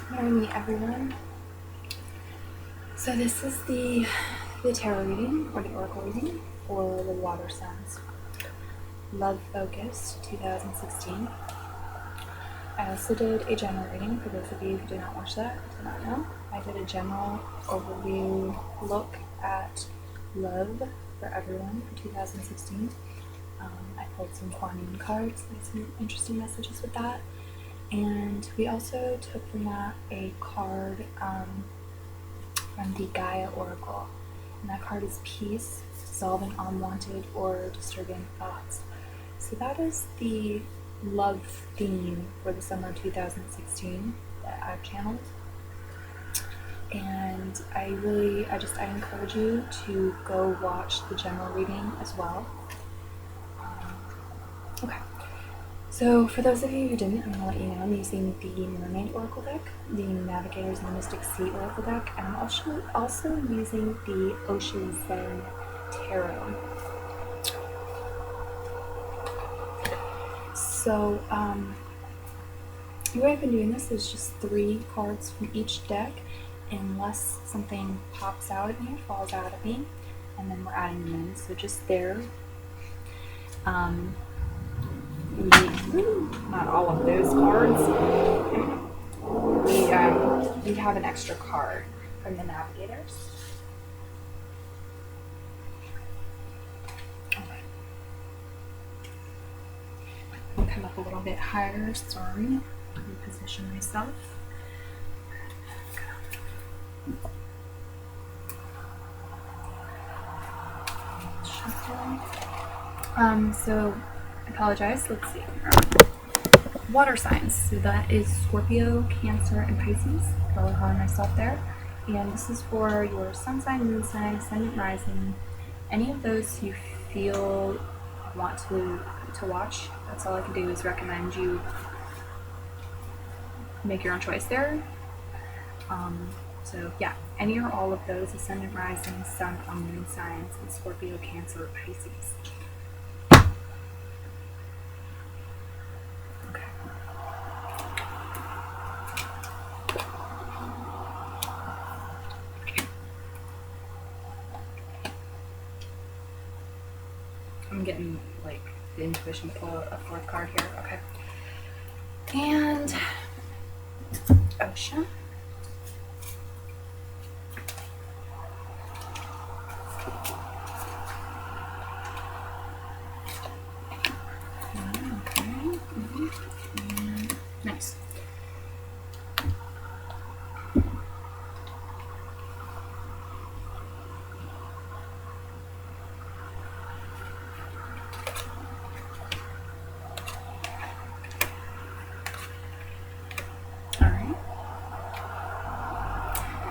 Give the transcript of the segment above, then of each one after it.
Morning, everyone. So this is the tarot reading, or the oracle reading, for the water signs. Love Focus 2016. I also did a general reading for those of you who did not watch that, did not know. I did a general overview look at love for everyone for 2016. I pulled some quantum cards, there's some interesting messages with that. And we also took from that a card from the Gaia Oracle. And that card is Peace, dissolving unwanted or disturbing thoughts. So that is the love theme for the summer 2016 that I've channeled. And I encourage you to go watch the general reading as well. Okay. So for those of you who didn't, I'm going to let you know I'm using the Mermaid Oracle deck, the Navigators and the Mystic Sea Oracle deck, and I'm also using the Ocean Zen Tarot. So the way I've been doing this is just 3 cards from each deck, unless something pops out at me or falls out at me, and then we're adding them in. So just there. Not all of those cards. We have an extra card from the Navigators. Okay. I'll come up a little bit higher. Sorry. Reposition myself. So I apologize. Let's see. Water signs. So that is Scorpio, Cancer, and Pisces. Probably calling myself there. And this is for your sun sign, moon sign, ascendant, rising. Any of those you feel want to watch. That's all I can do is recommend you make your own choice there. So yeah, any or all of those, ascendant, rising, sun, or moon signs in Scorpio, Cancer, or Pisces. I'm getting like the intuition to pull a 4th card here. Okay. And Ocean. Okay. Nice.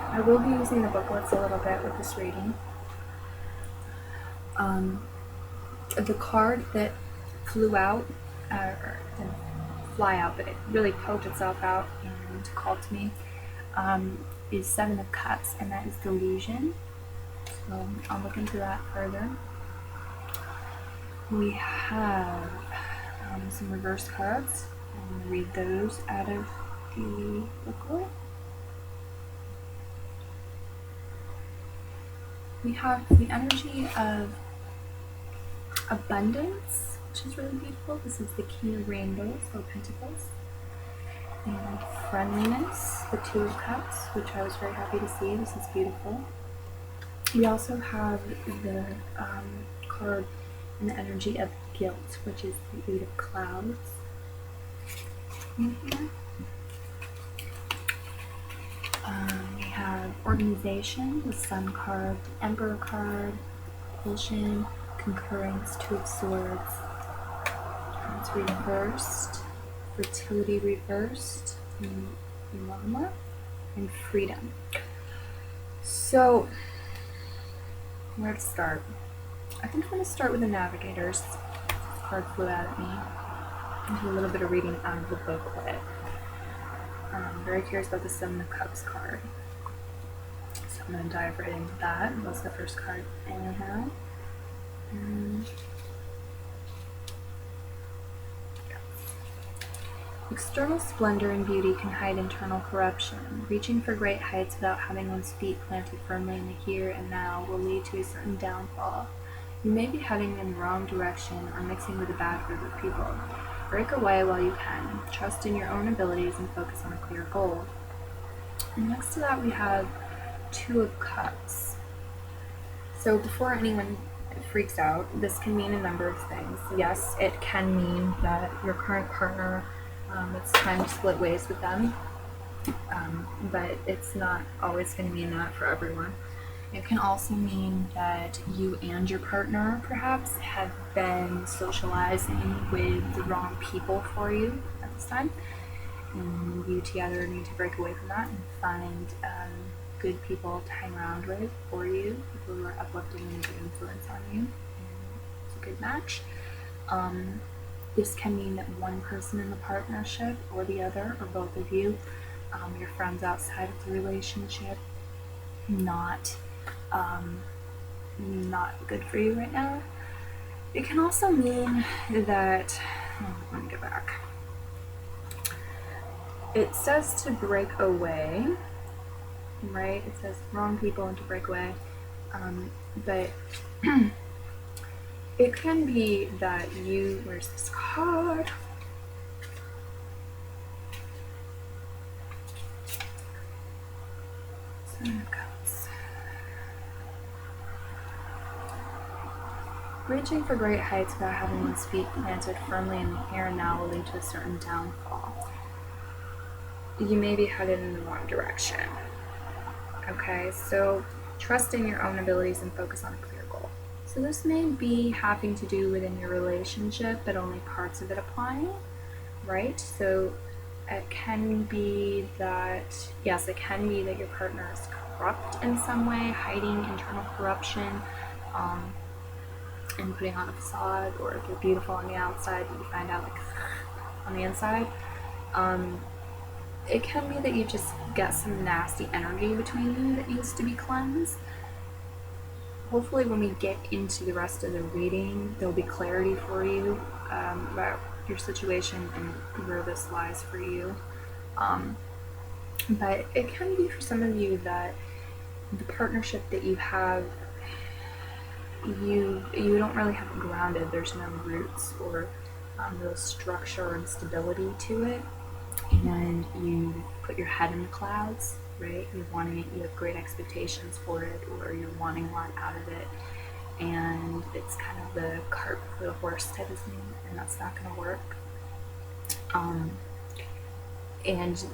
I will be using the booklets a little bit with this reading. The card that flew out, or didn't fly out, but it really poked itself out and called to me, is 7 of Cups, and that is Delusion. So I'll look into that further. We have some reverse cards. I'm going to read those out of the booklet. We have the energy of abundance, which is really beautiful. This is the King of Rainbows, or Pentacles. And friendliness, the 2 of Cups, which I was very happy to see. This is beautiful. We also have the card and the energy of guilt, which is the 8 of Clouds. We have organization, the Sun card, the Emperor card, propulsion, concurrence, 2 of Swords. It's reversed, fertility reversed, Mama, and freedom. So, where to start? I think I'm going to start with the Navigators. This card flew out at me. And do a little bit of reading out of the booklet. I'm very curious about the 7 of Cups card. So I'm going to dive right into that. That's the first card I have. External splendor and beauty can hide internal corruption. Reaching for great heights without having one's feet planted firmly in the here and now will lead to a certain downfall. You may be heading in the wrong direction or mixing with a bad group of people. Break away while you can. Trust in your own abilities and focus on a clear goal. And next to that we have Two of Cups. So before anyone freaks out, this can mean a number of things. Yes, it can mean that your current partner, it's time to split ways with them, but it's not always going to mean that for everyone. It can also mean that you and your partner perhaps have been socializing with the wrong people for you at this time, and you together need to break away from that and find good people to hang around with for you, people who are uplifting and good influence on you, and it's a good match. This can mean that one person in the partnership or the other, or both of you, your friends outside of the relationship, not good for you right now. It can also mean that, let me get back. It says to break away, right? It says wrong people and to break away, but it can be that you, where's this card? Seven of Cups. Reaching for great heights without having one's feet planted firmly in the here and now will lead to a certain downfall. You may be headed in the wrong direction. Okay, so trust in your own abilities and focus on a clear goal. So this may be having to do within your relationship, but only parts of it applying, right? So it can be that, yes, it can be that your partner is corrupt in some way, hiding internal corruption, and putting on a facade, or if you're beautiful on the outside, but you find out like on the inside. It can be that you just get some nasty energy between you that needs to be cleansed. Hopefully when we get into the rest of the reading, there'll be clarity for you about your situation and where this lies for you. But it can be for some of you that the partnership that you have, you don't really have it grounded. There's no roots or real structure and stability to it, and you put your head in the clouds, right? You're wanting it, you have great expectations for it, or you're wanting a lot out of it, and it's kind of the cart before the horse type of thing, and that's not going to work. And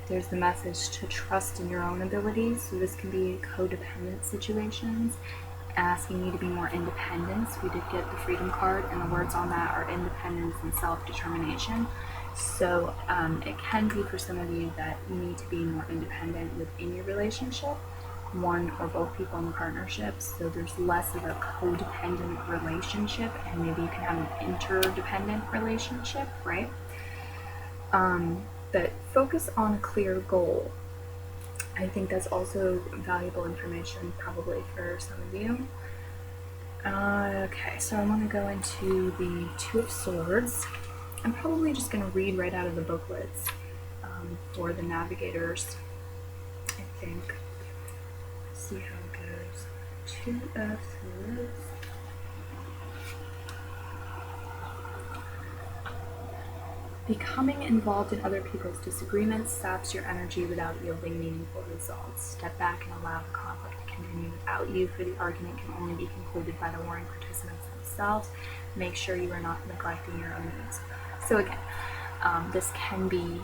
there's the message to trust in your own abilities. So this can be codependent situations, asking you to be more independent. We did get the Freedom card, and the words on that are independence and self-determination. So it can be for some of you that you need to be more independent within your relationship, one or both people in the partnership, so there's less of a codependent relationship, and maybe you can have an interdependent relationship, right? But focus on a clear goal. I think that's also valuable information probably for some of you. Okay, so I want to go into the Two of Swords. I'm probably just going to read right out of the booklets for the navigators, I think. Let's see how it goes. Two of Swords. Becoming involved in other people's disagreements saps your energy without yielding meaningful results. Step back and allow the conflict to continue without you, for the argument can only be concluded by the warring participants themselves. Make sure you are not neglecting your own needs. So again, this can be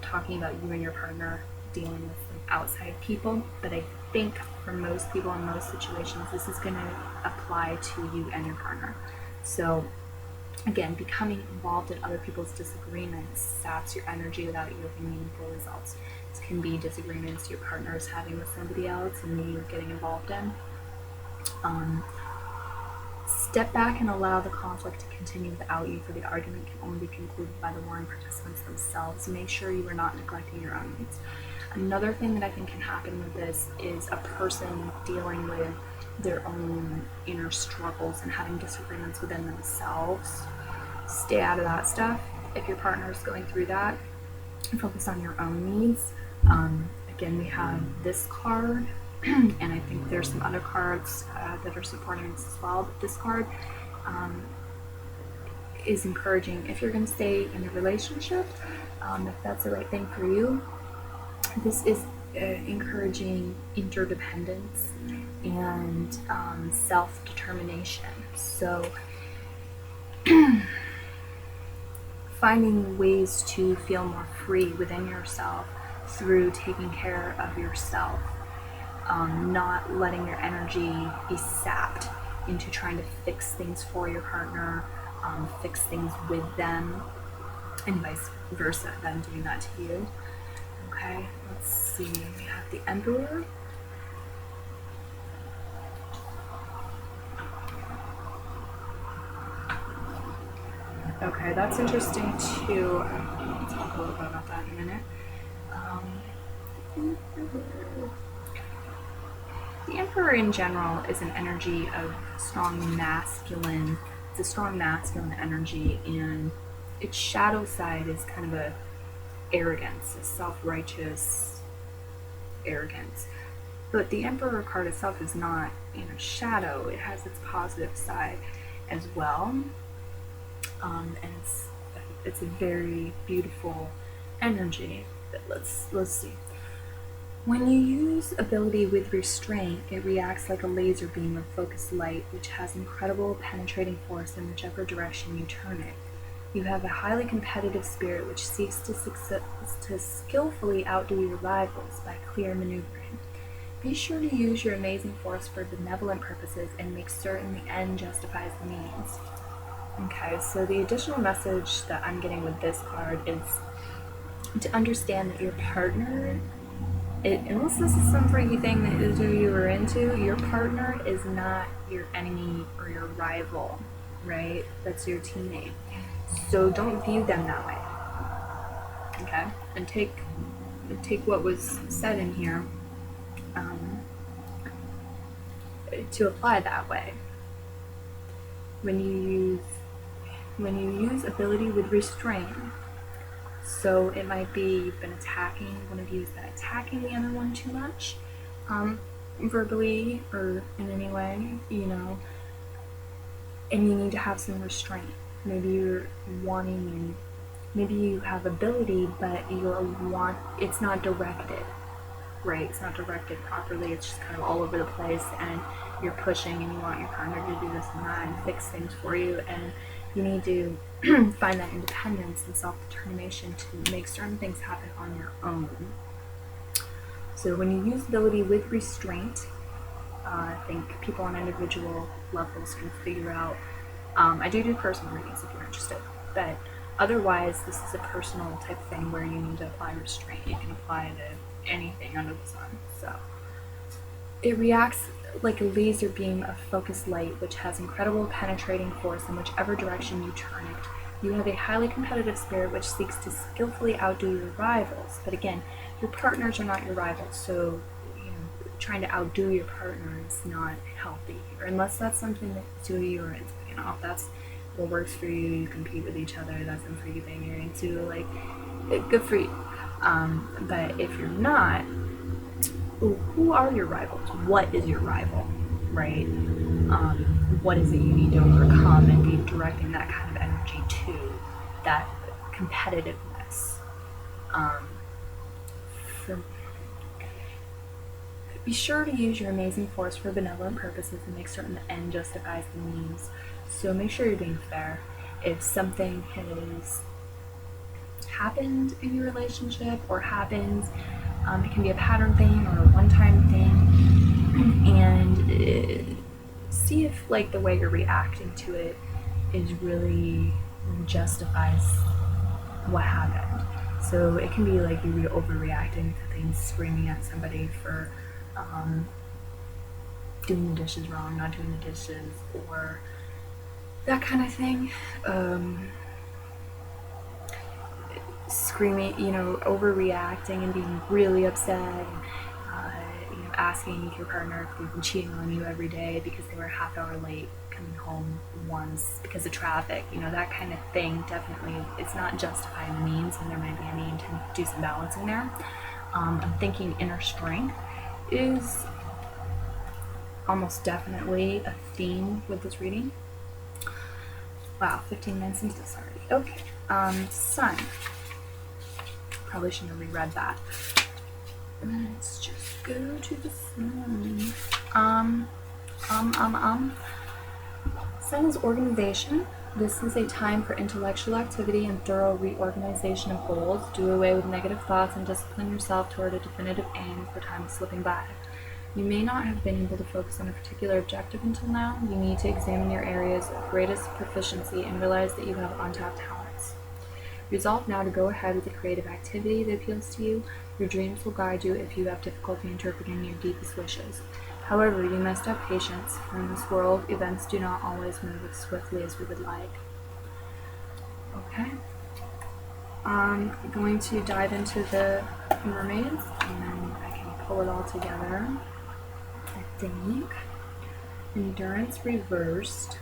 talking about you and your partner dealing with some outside people, but I think for most people in most situations, this is going to apply to you and your partner. So again, becoming involved in other people's disagreements saps your energy without yielding meaningful results. This can be disagreements your partner is having with somebody else and you getting involved in. Step back and allow the conflict to continue without you, for the argument can only be concluded by the warring participants themselves. Make sure you are not neglecting your own needs. Another thing that I think can happen with this is a person dealing with their own inner struggles and having disagreements within themselves. Stay out of that stuff. if your partner is going through that, focus on your own needs. Again, we have this card, and I think there's some other cards that are supporting this as well, but this card is encouraging if you're going to stay in a relationship, if that's the right thing for you. This is encouraging interdependence and self-determination. So finding ways to feel more free within yourself through taking care of yourself, not letting your energy be sapped into trying to fix things for your partner, fix things with them, and vice versa, them doing that to you. Okay, let's see, we have the Emperor. Okay, that's interesting too. I'll talk a little bit about that in a minute. The Emperor in general is an energy of strong masculine. It's a strong masculine energy, and its shadow side is kind of a arrogance, a self-righteous arrogance. But the Emperor card itself is not in a shadow. It has its positive side as well. And it's a very beautiful energy. But let's see. When you use ability with restraint, it reacts like a laser beam of focused light, which has incredible penetrating force in whichever direction you turn it. You have a highly competitive spirit which seeks to skillfully outdo your rivals by clear maneuvering. Be sure to use your amazing force for benevolent purposes and make certain the end justifies the means. Okay, so the additional message that I'm getting with this card is to understand that your partner, unless this is some freaky thing that either of you are into, your partner is not your enemy or your rival, right? That's your teammate. So don't view them that way, okay? And take what was said in here to apply that way. When you use ability with restraint, so it might be you've been attacking, one of you has been attacking the other one too much, verbally or in any way, and you need to have some restraint. Maybe you're wanting, maybe you have ability, but it's not directed, right? It's not directed properly. It's just kind of all over the place, and you're pushing, and you want your partner to do this and that and fix things for you, and you need to find that independence and self-determination to make certain things happen on your own. So when you use ability with restraint, I think people on individual levels can figure out. I do personal readings if you're interested, but otherwise this is a personal type of thing where you need to apply restraint. You can apply it to anything under the sun. So it reacts like a laser beam of focused light, which has incredible penetrating force in whichever direction you turn it. You have a highly competitive spirit which seeks to skillfully outdo your rivals. But again, your partners are not your rivals, so trying to outdo your partner is not healthy here, unless that's something that two of you are into. If that's what works for you, you compete with each other, that's some freaky thing you're into, like, good for you. But if you're not, who are your rivals? What is your rival, right? What is it you need to overcome, and be directing that kind of energy to that competitiveness. Be sure to use your amazing force for benevolent purposes and make certain the end justifies the means. So make sure you're being fair. If something has happened in your relationship or happens, it can be a pattern thing or a one-time thing, and see if the way you're reacting to it is really justifies what happened. So it can be you overreacting to things, screaming at somebody for doing the dishes wrong, not doing the dishes, or that kind of thing. Screaming, overreacting and being really upset, and asking your partner if they've been cheating on you every day because they were a half hour late coming home once because of traffic, that kind of thing. Definitely, it's not justifying the means, and there might be a need to do some balancing there. I'm thinking inner strength is almost definitely a theme with this reading. Wow, 15 minutes into this already. Okay, sun. Probably shouldn't have reread that. Let's just go to the sun. Sun is organization. This is a time for intellectual activity and thorough reorganization of goals. Do away with negative thoughts and discipline yourself toward a definitive aim, for time is slipping by. You may not have been able to focus on a particular objective until now. You need to examine your areas of greatest proficiency and realize that you have untapped talents. Resolve now to go ahead with the creative activity that appeals to you. Your dreams will guide you if you have difficulty interpreting your deepest wishes. However, you must have patience, for in this world, events do not always move as swiftly as we would like. Okay. I'm going to dive into the mermaids, and I can pull it all together. I think. Endurance reversed.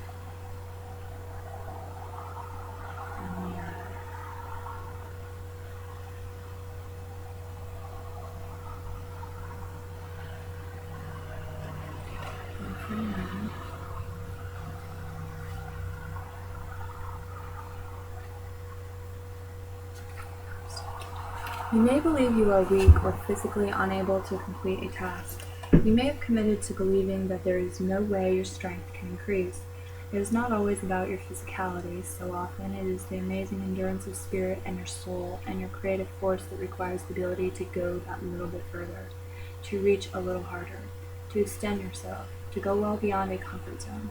You may believe you are weak or physically unable to complete a task. You may have committed to believing that there is no way your strength can increase. It is not always about your physicality. So often it is the amazing endurance of spirit and your soul and your creative force that requires the ability to go that little bit further, to reach a little harder, to extend yourself, to go well beyond a comfort zone.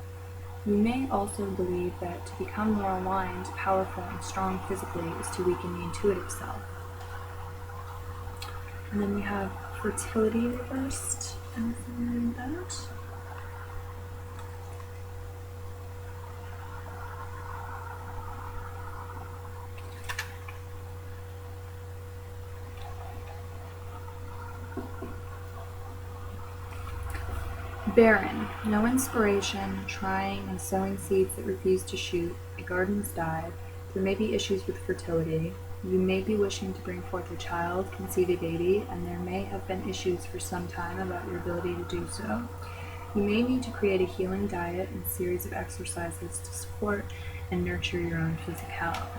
You may also believe that to become more aligned, powerful, and strong physically is to weaken the intuitive self. And then we have fertility reversed. Anything like that? Barren. No inspiration, trying and sowing seeds that refuse to shoot. A garden's died. There may be issues with fertility. You may be wishing to bring forth a child, conceive a baby, and there may have been issues for some time about your ability to do so. You may need to create a healing diet and series of exercises to support and nurture your own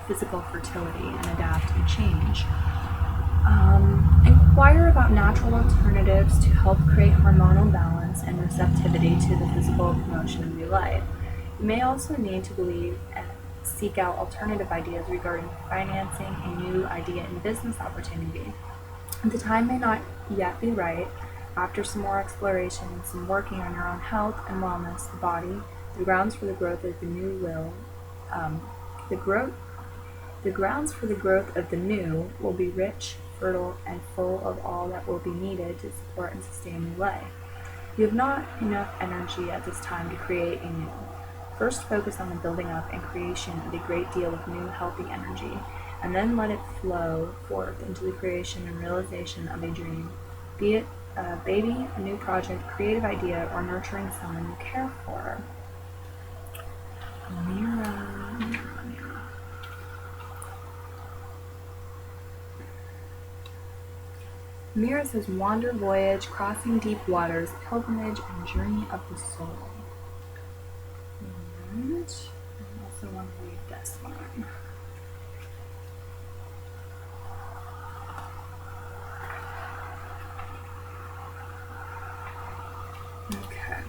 physical fertility and adapt and change. Inquire about natural alternatives to help create hormonal balance and receptivity to the physical promotion of new life. You may also need to believe and seek out alternative ideas regarding financing a new idea and business opportunity. The time may not yet be right. After some more exploration and some working on your own health and wellness, the body, the grounds for the growth of the new the grounds for the growth of the new will be rich, fertile, and full of all that will be needed to support and sustain new life. You have not enough energy at this time to create a new. First focus on the building up and creation of a great deal of new healthy energy, and then let it flow forth into the creation and realization of a dream, be it a baby, a new project, creative idea, or nurturing someone you care for. Mira. Mira says wander, voyage, crossing deep waters, pilgrimage, and journey of the soul. And I also want to read this one. Okay.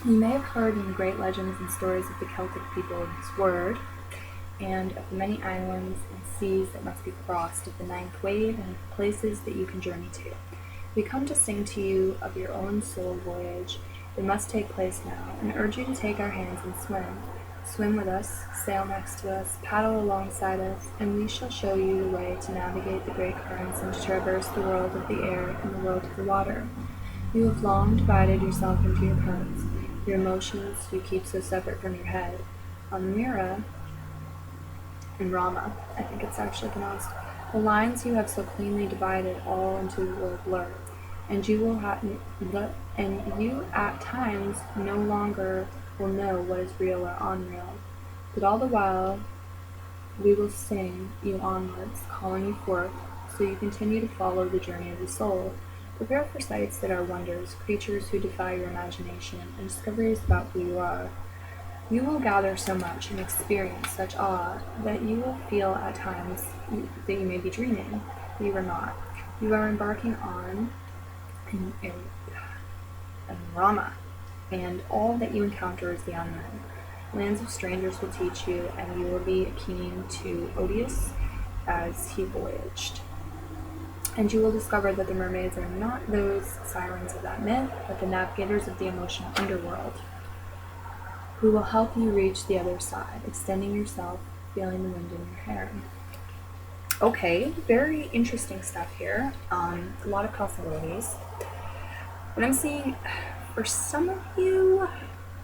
You may have heard in the great legends and stories of the Celtic people of this word, and of the many islands and seas that must be crossed, of the ninth wave, and of places that you can journey to. We come to sing to you of your own soul voyage. It must take place now, and urge you to take our hands and swim. Swim with us, sail next to us, paddle alongside us, and we shall show you the way to navigate the great currents and to traverse the world of the air and the world of the water. You have long divided yourself into your parts. Your emotions you keep so separate from your head. On Mira and Rama, I think it's actually pronounced, the lines you have so cleanly divided all into will blur, and you at times no longer will know what is real or unreal. But all the while, we will sing you onwards, calling you forth, so you continue to follow the journey of the soul. Prepare for sights that are wonders, creatures who defy your imagination, and discoveries about who you are. You will gather so much and experience such awe that you will feel at times that you may be dreaming. You are not. You are embarking on a Rama, and all that you encounter is the unknown. Lands of strangers will teach you, and you will be akin to Odysseus as he voyaged. And you will discover that the mermaids are not those sirens of that myth, but the navigators of the emotional underworld, who will help you reach the other side, extending yourself, feeling the wind in your hair. Okay, very interesting stuff here. A lot of possibilities. What I'm seeing for some of you,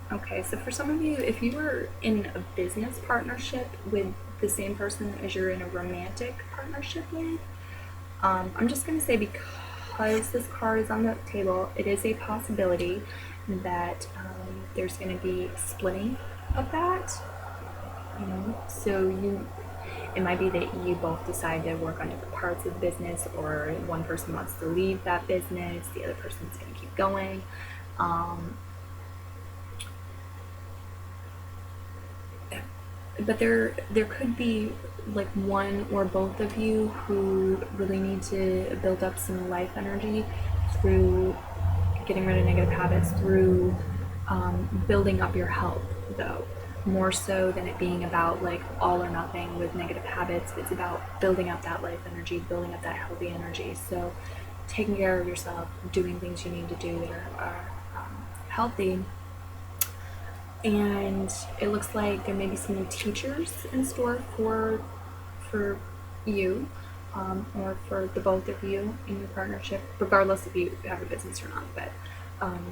if you were in a business partnership with the same person as you're in a romantic partnership with, I'm just going to say, because this card is on the table, it is a possibility that there's going to be splitting of that. So it might be that you both decide to work on different parts of the business, or one person wants to leave that business, the other person's going to keep going. But there could be like one or both of you who really need to build up some life energy through getting rid of negative habits, through building up your health, though. More so than it being about like all or nothing with negative habits. It's about building up that life energy, building up that healthy energy. So taking care of yourself, doing things you need to do that are healthy. And it looks like there may be some new teachers in store for you, or for the both of you in your partnership, regardless if you have a business or not. But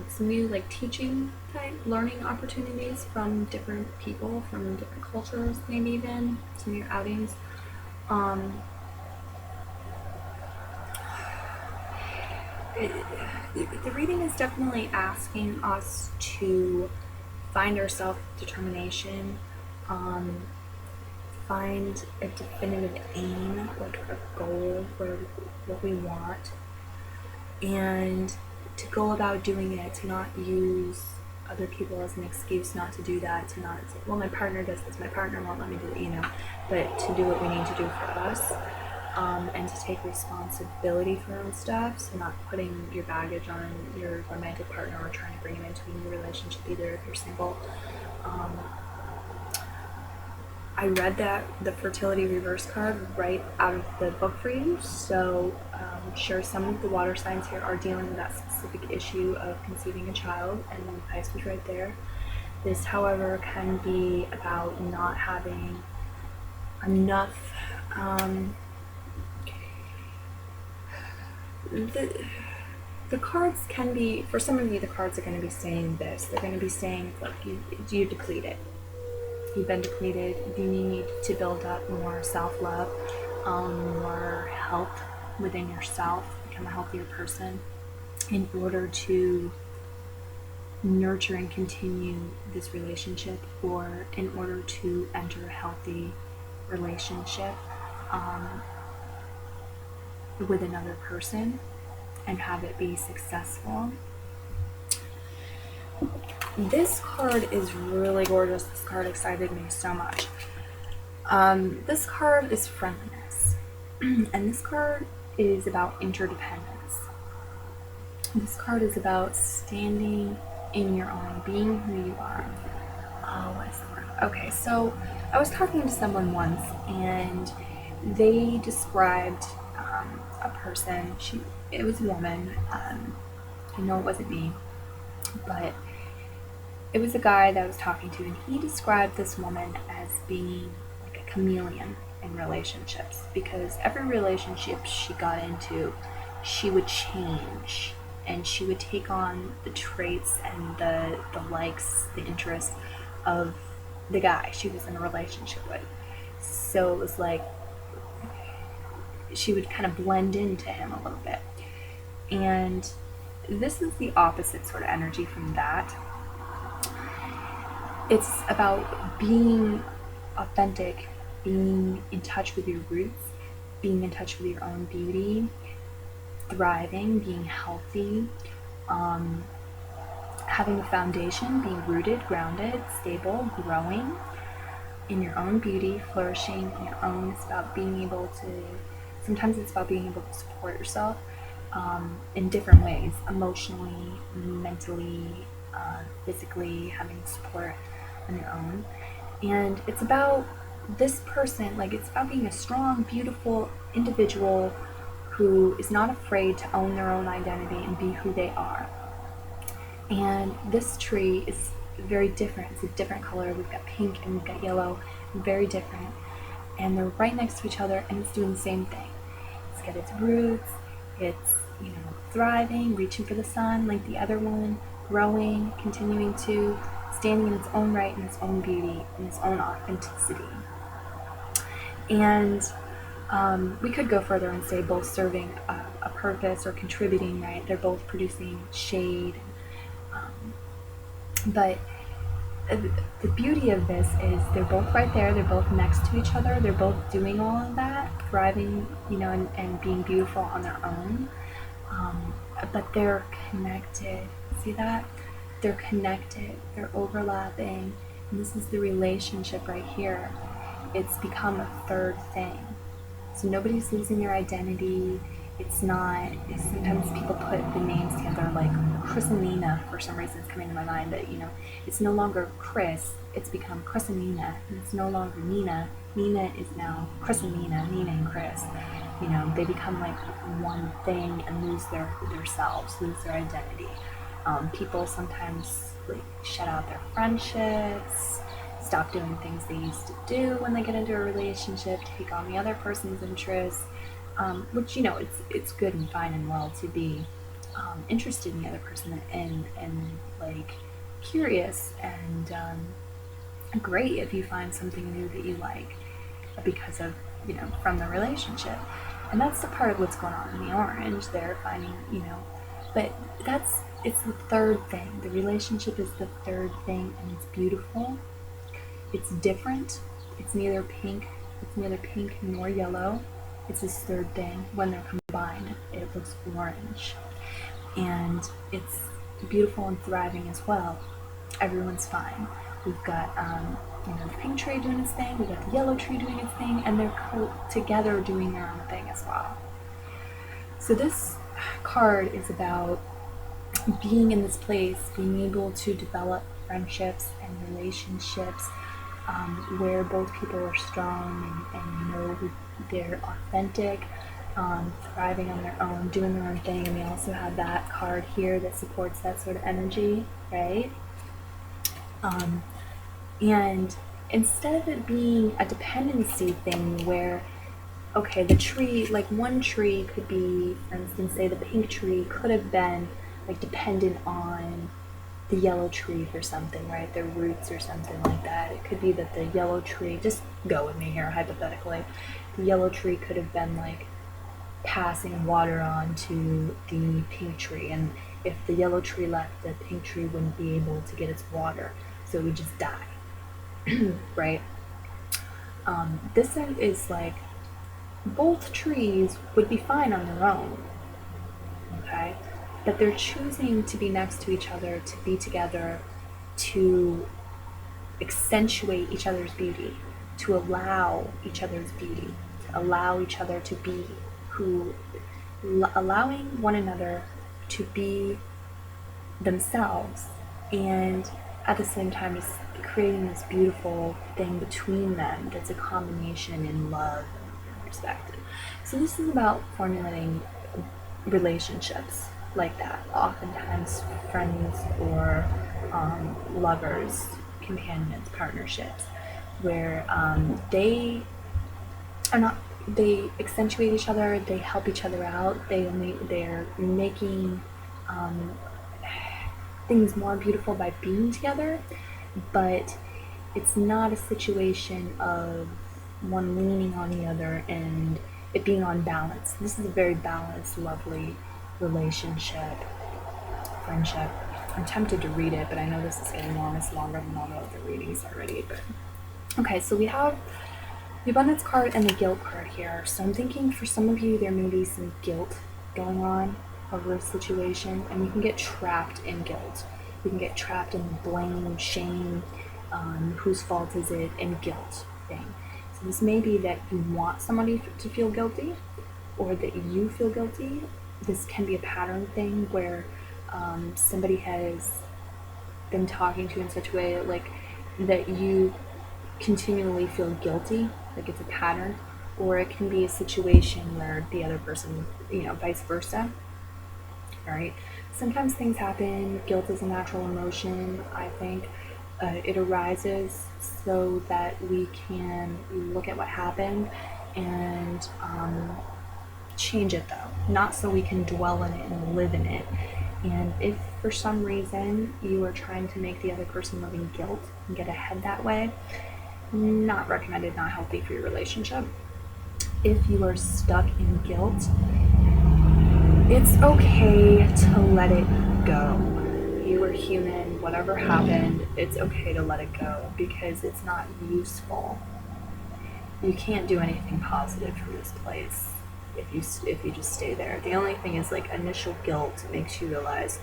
some new like teaching type learning opportunities from different people, from different cultures, maybe even some new outings. The reading is definitely asking us to find our self-determination, find a definitive aim, like a goal for what we want, and to go about doing it, to not use other people as an excuse not to do that, to not say, well, my partner does this, my partner won't let me do it, but to do what we need to do for us, and to take responsibility for our own stuff, so not putting your baggage on your romantic partner or trying to bring him into a new relationship, either if you're single. I read the fertility reverse card right out of the book for you, so I'm sure some of the water signs here are dealing with that specific issue of conceiving a child, and Pisces right there. This, however, can be about not having enough. The cards can be, for some of you, the cards are going to be saying this. They're going to be saying, look, you're depleted. You've been depleted. You need to build up more self-love, more health within yourself, become a healthier person in order to nurture and continue this relationship, or in order to enter a healthy relationship with another person and have it be successful. This card is really gorgeous. This card excited me so much. This card is friendliness, and this card is about interdependence. This card is about standing in your own, being who you are. What is the word? Okay, so I was talking to someone once, and they described a person. It was a woman. I know it wasn't me, but it was a guy that I was talking to, and he described this woman as being like a chameleon in relationships, because every relationship she got into, she would change, and she would take on the traits and the likes, the interests of the guy she was in a relationship with. So it was like she would kind of blend into him a little bit. And this is the opposite sort of energy from that. it's about being authentic, being in touch with your roots, being in touch with your own beauty, thriving, being healthy, having a foundation, being rooted, grounded, stable, growing in your own beauty, flourishing in your own. It's about being able to, sometimes it's about being able to support yourself in different ways, emotionally, mentally, physically, having support on your own. And it's about this person, like it's about being a strong, beautiful individual who is not afraid to own their own identity and be who they are. And this tree is very different. It's a different color. We've got pink and we've got yellow, very different. And they're right next to each other, and it's doing the same thing. It's got its roots, it's, thriving, reaching for the sun like the other one, growing, continuing to, standing in its own right, in its own beauty, in its own authenticity. And we could go further and say both serving a purpose or contributing, right? They're both producing shade. But the beauty of this is they're both right there, they're both next to each other, they're both doing all of that, thriving, and being beautiful on their own. But they're connected. See that? They're connected, they're overlapping, and this is the relationship right here. It's become a third thing. So nobody's losing their identity. It's not, sometimes people put the names together like Chris and Nina, for some reason it's coming to my mind, that, it's no longer Chris, it's become Chris and Nina, and it's no longer Nina. Nina is now Chris and Nina and Chris. They become like one thing and lose their selves, lose their identity. People sometimes like shut out their friendships, stop doing things they used to do when they get into a relationship, take on the other person's interests, which, it's good and fine and well to be interested in the other person and like curious and great if you find something new that you like because of, from the relationship. And that's the part of what's going on in the orange. They're finding, but it's the third thing. The relationship is the third thing, and it's beautiful. It's different. It's neither pink nor yellow. It's this third thing. When they're combined, it looks orange. And it's beautiful and thriving as well. Everyone's fine. We've got the pink tree doing its thing, we've got the yellow tree doing its thing, and they're together doing their own thing as well. So this card is about being in this place, being able to develop friendships and relationships where both people are strong and know they're authentic, thriving on their own, doing their own thing. And we also have that card here that supports that sort of energy, right? And instead of it being a dependency thing where, okay, the tree, like one tree could be, for instance, say the pink tree could have been like dependent on the yellow tree for something, right? Their roots or something like that. It could be that the yellow tree, just go with me here hypothetically, the yellow tree could have been like passing water on to the pink tree, and if the yellow tree left, the pink tree wouldn't be able to get its water, so it would just die. Right? This is like both trees would be fine on their own, okay? But they're choosing to be next to each other, to be together, to accentuate each other's beauty, to allow each other's beauty, to allow each other to be allowing one another to be themselves, and at the same time just creating this beautiful thing between them that's a combination in love and respect. So this is about formulating relationships like that, oftentimes friends or lovers, companions, partnerships, where they accentuate each other, they help each other out, they're making things more beautiful by being together, but it's not a situation of one leaning on the other and it being on balance. This is a very balanced, lovely relationship, friendship, I'm tempted to read it, but I know this is getting long. It's longer than all the other readings already. But okay, so we have the abundance card and the guilt card here. So I'm thinking for some of you, there may be some guilt going on over a situation, and you can get trapped in guilt. You can get trapped in blame, shame, whose fault is it, and guilt thing. So this may be that you want somebody to feel guilty, or that you feel guilty. This can be a pattern thing where somebody has been talking to you in such a way like that you continually feel guilty, like it's a pattern, or it can be a situation where the other person, vice versa. All right. Sometimes things happen. Guilt is a natural emotion. I think it arises so that we can look at what happened and change it, though, not so we can dwell in it and live in it. And if for some reason you are trying to make the other person live in guilt and get ahead that way, not recommended, not healthy for your relationship. If you are stuck in guilt, it's okay to let it go. You are human. Whatever happened, it's okay to let it go because it's not useful. You can't do anything positive from this place if you just stay there. The only thing is, like, initial guilt makes you realize,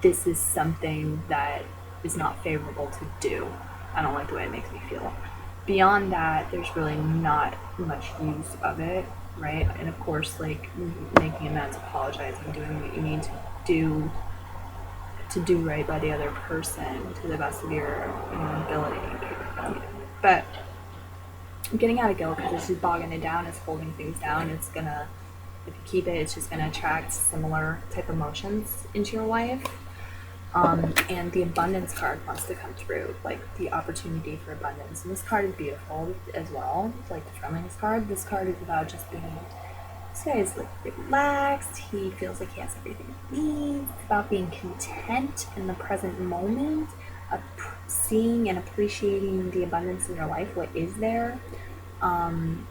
this is something that is not favorable to do. I don't like the way it makes me feel. Beyond that, there's really not much use of it, right? And of course, like, making amends, apologizing, doing what you need to do right by the other person to the best of your ability and capability. But getting out of guilt, because it's just bogging it down, it's holding things down, it's gonna, if you keep it, it's just gonna attract similar type emotions into your life. And the abundance card wants to come through, like the opportunity for abundance. And this card is beautiful as well, like the friendliness card. This card is about just being, this guy is like relaxed, he feels like he has everything he needs. It's about being content in the present moment, seeing and appreciating the abundance in your life, what is there, and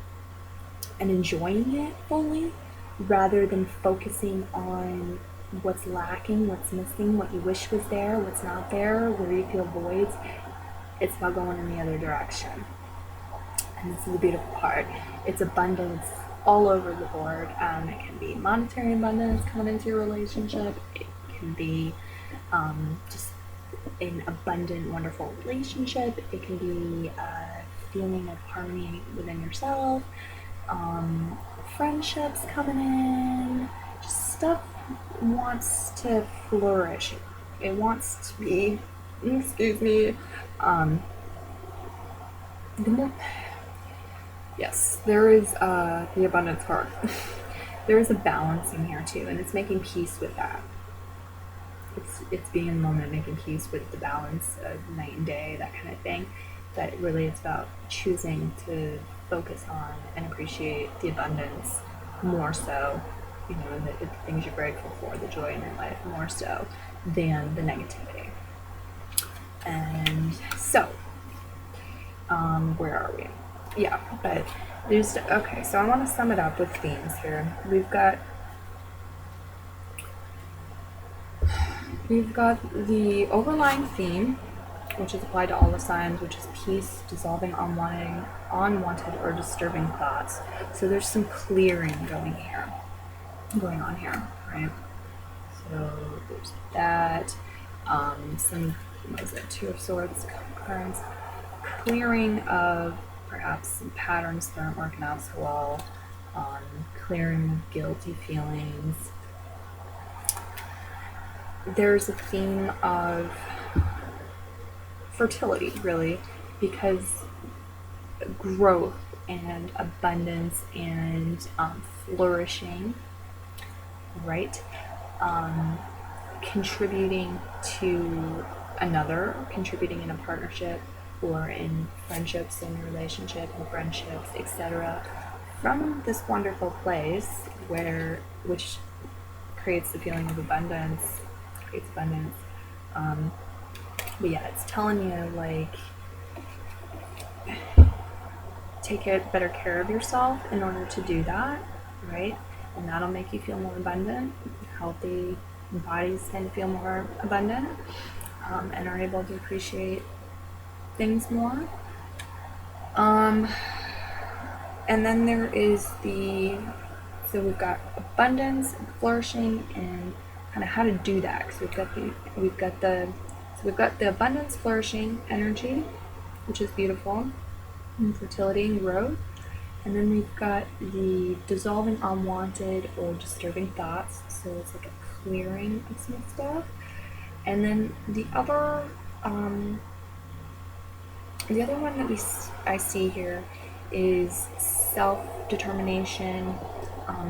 enjoying it fully, rather than focusing on what's lacking, what's missing, what you wish was there, what's not there, where you feel voids. It's about going in the other direction. And this is the beautiful part. It's abundance all over the board. It can be monetary abundance coming into your relationship. It can be just an abundant, wonderful relationship. It can be a feeling of harmony within yourself. Friendships coming in. Just stuff wants to flourish. It wants to be, excuse me, yes, there is the abundance card. There is a balance in here too, and it's making peace with that. It's being in the moment, making peace with the balance of night and day, that kind of thing. But really it's about choosing to focus on and appreciate the abundance more so, the things you're grateful for, the joy in your life, more so than the negativity. And so, where are we? Yeah, but okay, so I want to sum it up with themes here. We've got the overlying theme, which is applied to all the signs, which is peace, dissolving unwanted or disturbing thoughts. So there's some clearing going on here, right? So there's that. Two of Swords cards. Clearing of perhaps some patterns that aren't working out so well. Clearing guilty feelings. There's a theme of fertility, really, because growth and abundance and flourishing, right? Contributing to another, contributing in a partnership or in friendships and relationship and friendships, etc. From this wonderful place which creates the feeling of abundance, but yeah, it's telling you, like, take better care of yourself in order to do that, right? And that'll make you feel more abundant, healthy, bodies tend to feel more abundant, and are able to appreciate things more. And then there is so we've got abundance and flourishing and kind of how to do that. So we've got the abundance, flourishing energy, which is beautiful, and fertility and growth. And then we've got the dissolving unwanted or disturbing thoughts. So it's like a clearing of some stuff. And then the other one that I see here is self-determination,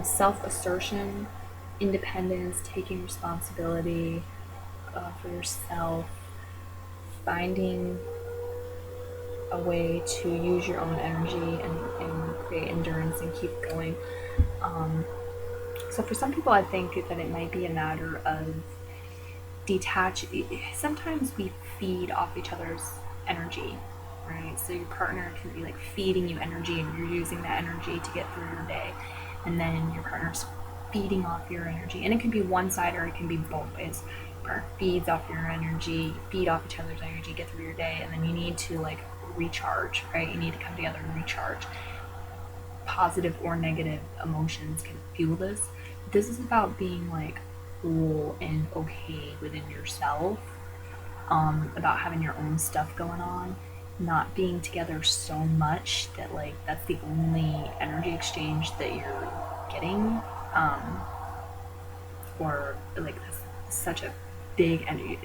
self-assertion, independence, taking responsibility for yourself, finding a way to use your own energy and create endurance and keep going. So for some people, I think that it might be a matter of sometimes we feed off each other's energy, right? So your partner can be like feeding you energy and you're using that energy to get through your day, and then your partner's feeding off your energy, and it can be one side or it can be both ways. Your partner feeds off your energy, feed off each other's energy, get through your day, and then you need to like recharge, right? You need to come together and recharge. Positive or negative emotions can fuel this. This is about being like cool and okay within yourself, about having your own stuff going on, not being together so much that like that's the only energy exchange that you're getting, or like that's such a big energy,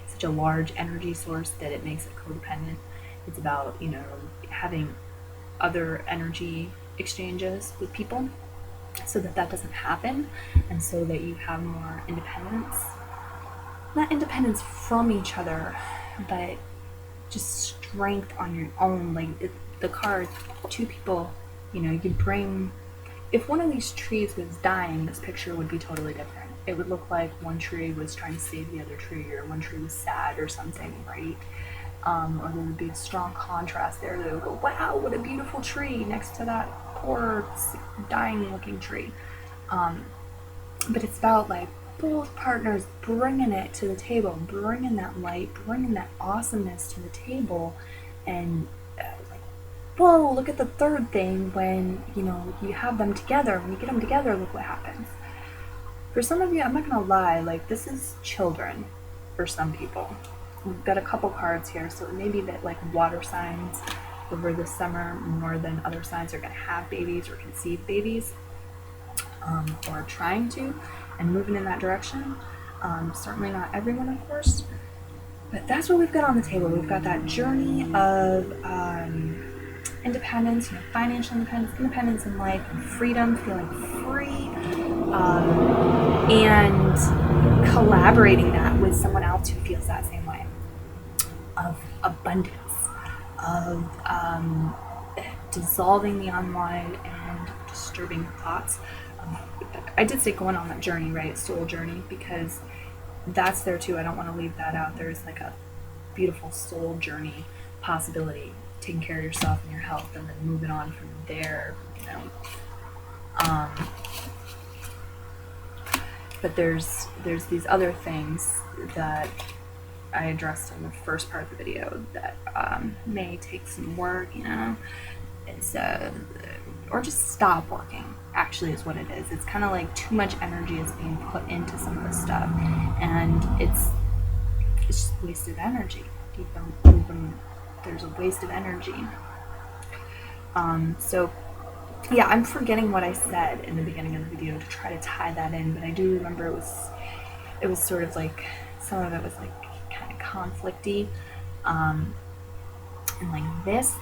such a large energy source that it makes it codependent. It's about, having other energy exchanges with people so that doesn't happen, and so that you have more independence. Not independence from each other, but just strength on your own. Like the card, two people, you could bring. If one of these trees was dying, this picture would be totally different. It would look like one tree was trying to save the other tree, or one tree was sad or something, right? Or there would be a strong contrast there. They would go, wow, what a beautiful tree next to that poor dying looking tree. But it's about like both partners bringing it to the table, bringing that light, bringing that awesomeness to the table, and like, whoa, look at the third thing when, you have them together. When you get them together, look what happens. For some of you, I'm not gonna lie, like this is children for some people. We've got a couple cards here, so it may be that like water signs over the summer more than other signs are going to have babies or conceive babies, or trying to and moving in that direction. Certainly not everyone, of course, but that's what we've got on the table. We've got that journey of independence, financial independence in life, and freedom, feeling free, and collaborating that with someone else who feels that same way, of abundance, of dissolving the unwanted and disturbing thoughts. I did say going on that journey, right? Soul journey, because that's there too. I don't want to leave that out. There's like a beautiful soul journey possibility, taking care of yourself and your health, and then moving on from there, But there's these other things that I addressed in the first part of the video that may take some work, It's or just stop working. Actually, is what it is. It's kind of like too much energy is being put into some of this stuff, and it's just wasted energy. There's a waste of energy. So yeah, I'm forgetting what I said in the beginning of the video to try to tie that in, but I do remember it was sort of like, some of it was like kind of conflicty, and like this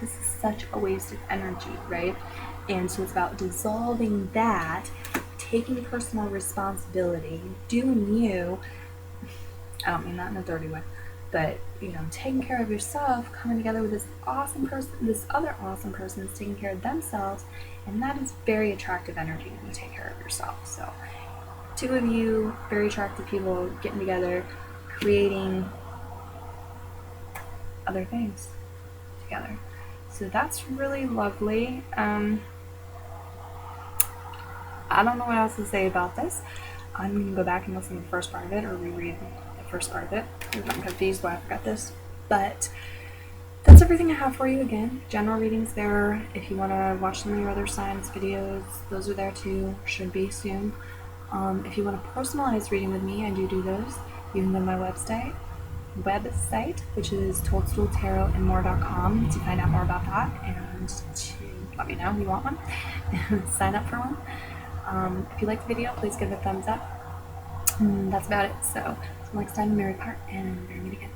is such a waste of energy, right? And so it's about dissolving that, taking personal responsibility, doing you. I don't mean that in a dirty way, but taking care of yourself, coming together with this awesome person, this other awesome person is taking care of themselves, and that is very attractive energy when you take care of yourself. So two of you, very attractive people, getting together, creating other things together. So that's really lovely. I don't know what else to say about this. I'm going to go back and listen to the first part of it, or reread the first part of it. I'm confused why I forgot this. But that's everything I have for you. Again, general readings there. If you want to watch some of your other signs videos, those are there too. Should be soon. If you want a personalized reading with me, I do those. You can go to my website, which is toadstooltarotandmore.com, to find out more about that and to let me know if you want one. Sign up for one. If you like the video, please give it a thumbs up. That's about it. So, till next time, Mary Part, and marry me again.